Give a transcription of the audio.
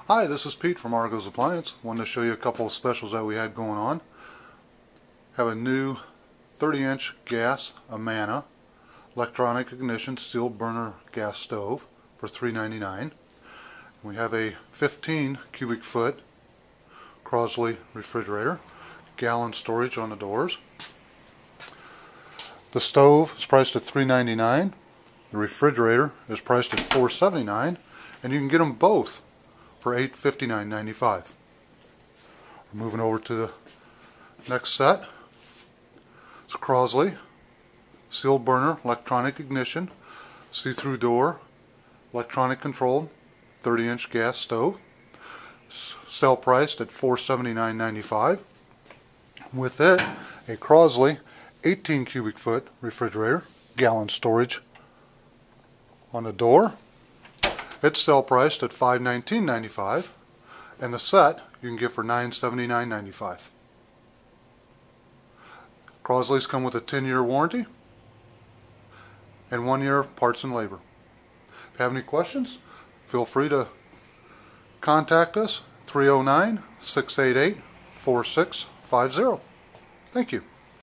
Hi, this is Pete from Argo's Appliance. Wanted to show you a couple of specials that we had going on. Have a new 30-inch gas Amana electronic ignition steel burner gas stove for $3.99. We have a 15 cubic foot Crosley refrigerator, gallon storage on the doors. The stove is priced at $3.99. The refrigerator is priced at $4.79, and you can get them both for $859.95. We're moving over to the next set. It's a Crosley sealed burner electronic ignition see-through door electronic controlled 30-inch gas stove. Sale priced at $479.95. With it, a Crosley 18 cubic foot refrigerator, gallon storage on the door. It's sale priced at $519.95, and the set you can get for $979.95. Crosleys come with a 10-year warranty and 1 year parts and labor. If you have any questions, feel free to contact us 309-688-4650. Thank you.